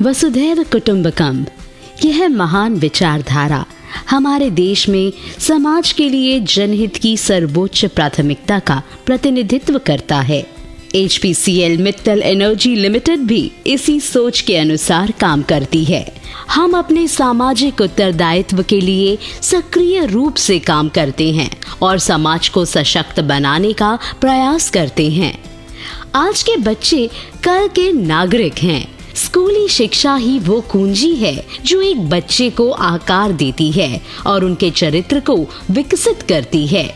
वसुधैव कुटुंबकम, यह महान विचारधारा हमारे देश में समाज के लिए जनहित की सर्वोच्च प्राथमिकता का प्रतिनिधित्व करता है। HPCL मित्तल एनर्जी लिमिटेड भी इसी सोच के अनुसार काम करती है। हम अपने सामाजिक उत्तरदायित्व के लिए सक्रिय रूप से काम करते हैं और समाज को सशक्त बनाने का प्रयास करते हैं। आज के बच्चे कल के नागरिक हैं। स्कूली शिक्षा ही वो कुंजी है जो एक बच्चे को आकार देती है और उनके चरित्र को विकसित करती है।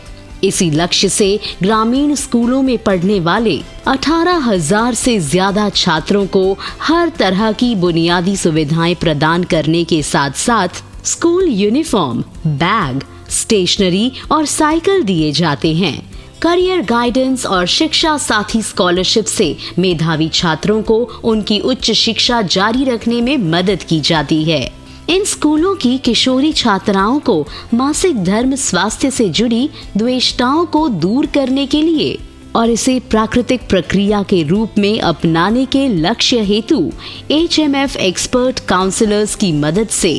इसी लक्ष्य से ग्रामीण स्कूलों में पढ़ने वाले 18,000 से ज्यादा छात्रों को हर तरह की बुनियादी सुविधाएं प्रदान करने के साथ साथ स्कूल यूनिफॉर्म, बैग, स्टेशनरी और साइकिल दिए जाते हैं। करियर गाइडेंस और शिक्षा साथी स्कॉलरशिप से मेधावी छात्रों को उनकी उच्च शिक्षा जारी रखने में मदद की जाती है। इन स्कूलों की किशोरी छात्राओं को मासिक धर्म स्वास्थ्य से जुड़ी द्वेषताओं को दूर करने के लिए और इसे प्राकृतिक प्रक्रिया के रूप में अपनाने के लक्ष्य हेतु HMF एक्सपर्ट काउंसलर्स की मदद से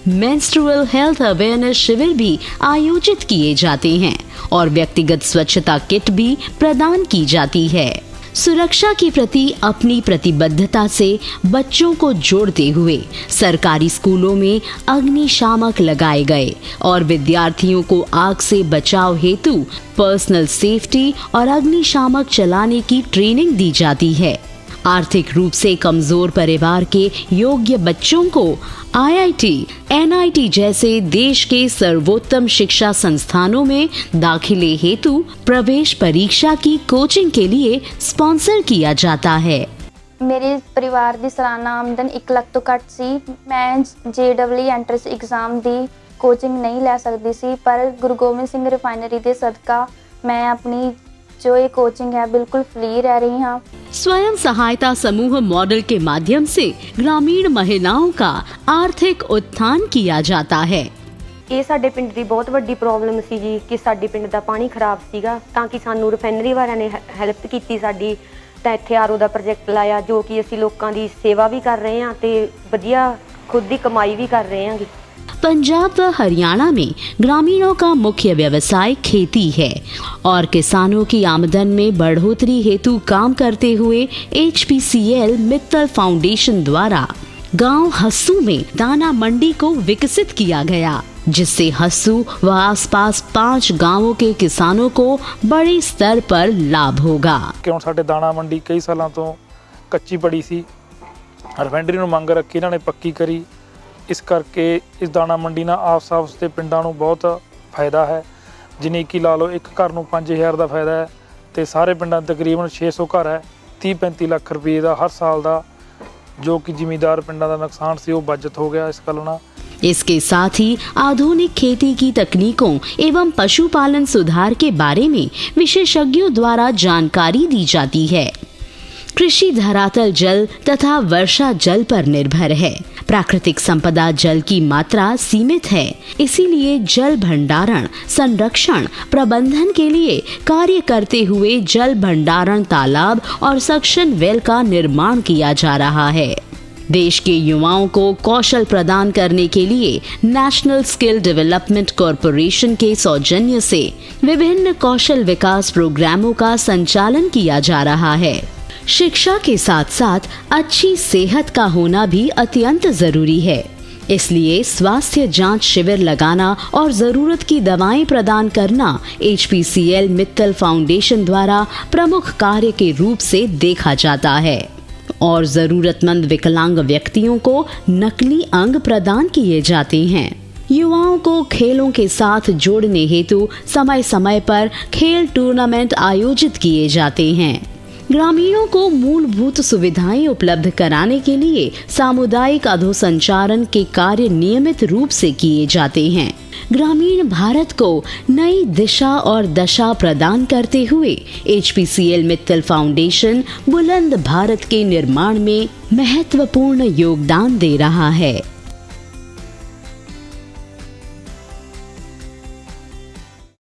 मेंस्ट्रुअल हेल्थ अवेयरनेस शिविर भी आयोजित किए जाते हैं और व्यक्तिगत स्वच्छता किट भी प्रदान की जाती है। सुरक्षा के प्रति अपनी प्रतिबद्धता से बच्चों को जोड़ते हुए सरकारी स्कूलों में अग्निशामक लगाए गए और विद्यार्थियों को आग से बचाव हेतु पर्सनल सेफ्टी और अग्निशामक चलाने की ट्रेनिंग दी जाती है। आर्थिक रूप से कमजोर परिवार के योग्य बच्चों को IIT, NIT जैसे देश के सर्वोत्तम शिक्षा संस्थानों में दाखिले हेतु प्रवेश परीक्षा की कोचिंग के लिए स्पॉन्सर किया जाता है। मेरे परिवार ਦੀ ਸਾਲਾਨਾ ਆਮਦਨ 1 ਲੱਖ ਤੋਂ ਘੱਟ ਸੀ। ਮੈਂ JEE ਐਂਟਰੈਂਸ एग्जाम ਦੀ ਕੋਚਿੰਗ नहीं ਲੈ ਸਕਦੀ ਸੀ, ਪਰ ਗੁਰੂ ਗੋਬਿੰਦ ਸਿੰਘ ਰਿਫਾइनरी ਦੇ ਸਦਕਾ मैं अपनी जो ये कोचिंग है बिल्कुल फ्री रह रही हाँ। स्वयं सहायता समूह मॉडल के माध्यम से ग्रामीण महिलाओं का आर्थिक उत्थान किया जाता है। ਇਹ ਸਾਡੇ ਪਿੰਡ ਦੀ ਬਹੁਤ ਵੱਡੀ ਪ੍ਰੋਬਲਮ ਸੀ ਜੀ ਕਿ ਸਾਡੇ ਪਿੰਡ ਦਾ ਪਾਣੀ ਖਰਾਬ ਸੀਗਾ, ਤਾਂ ਕਿ ਸਾਨੂੰ ਰਿਫਾਈਨਰੀ ਵਾਲਿਆਂ ਨੇ ਹੈਲਪ ਕੀਤੀ ਸਾਡੀ, ਤਾਂ ਇੱਥੇ RO ਦਾ ਪ੍ਰੋਜੈਕਟ ਲਾਇਆ ਜੋ ਕਿ ਅਸੀਂ ਲੋਕਾਂ ਦੀ ਸੇਵਾ ਵੀ ਕਰ ਰਹੇ ਹਾਂ ਤੇ ਵਧੀਆ खुद ਦੀ कमाई भी कर रहे हैं। पंजाब व हरियाणा में ग्रामीणों का मुख्य व्यवसाय खेती है और किसानों की आमदन में बढ़ोतरी हेतु काम करते हुए HPCL मित्तल फाउंडेशन द्वारा गांव हस्सू में दाना मंडी को विकसित किया गया, जिससे हस्सू व आसपास 5 गांवों के किसानों को बड़े स्तर पर लाभ होगा। क्यों साडे दाना मंडी कई सालों तो कच्ची पड़ी सी, रिफाइनरी ਨੂੰ ਮੰਗ ਰੱਖੀ, ਇਹਨਾਂ ਨੇ ਪੱਕੀ ਕਰੀ। इस करके इस दाणा मंडी ਨਾਲ ਆਸ-ਪਾਸ ਦੇ ਪਿੰਡਾਂ ਨੂੰ ਬਹੁਤ ਫਾਇਦਾ ਹੈ। ਜਿਵੇਂ ਕਿ ਲਾ ਲਓ ਇੱਕ ਘਰ ਨੂੰ 5000 ਦਾ ਫਾਇਦਾ ਹੈ ਤੇ ਸਾਰੇ ਪਿੰਡਾਂ ਤਕਰੀਬਨ 600 ਘਰ ਹੈ। 30-35 ਲੱਖ ਰੁਪਏ ਦਾ ਹਰ ਸਾਲ ਦਾ जो कि जिमीदार पिंडा का नुकसान से वो बचत हो गया इस गल नाल। इसके साथ ही आधुनिक खेती की तकनीकों एवं पशुपालन सुधार के बारे में विशेषज्ञों द्वारा जानकारी दी जाती है। कृषि धरातल जल तथा वर्षा जल पर निर्भर है। प्राकृतिक संपदा जल की मात्रा सीमित है, इसीलिए जल भंडारण, संरक्षण, प्रबंधन के लिए कार्य करते हुए जल भंडारण तालाब और सक्शन वेल का निर्माण किया जा रहा है। देश के युवाओं को कौशल प्रदान करने के लिए नेशनल स्किल डेवलपमेंट कॉरपोरेशन के सौजन्य से विभिन्न कौशल विकास प्रोग्रामों का संचालन किया जा रहा है। शिक्षा के साथ साथ अच्छी सेहत का होना भी अत्यंत जरूरी है, इसलिए स्वास्थ्य जांच शिविर लगाना और जरूरत की दवाएं प्रदान करना HPCL मित्तल फाउंडेशन द्वारा प्रमुख कार्य के रूप से देखा जाता है और जरूरतमंद विकलांग व्यक्तियों को नकली अंग प्रदान किए जाते हैं। युवाओं को खेलों के साथ जोड़ने हेतु समय समय पर खेल टूर्नामेंट आयोजित किए जाते हैं। ग्रामीणों को मूलभूत सुविधाएं उपलब्ध कराने के लिए सामुदायिक अधोसंचारण के कार्य नियमित रूप से किए जाते हैं। ग्रामीण भारत को नई दिशा और दशा प्रदान करते हुए HPCL मित्तल फाउंडेशन बुलंद भारत के निर्माण में महत्वपूर्ण योगदान दे रहा है।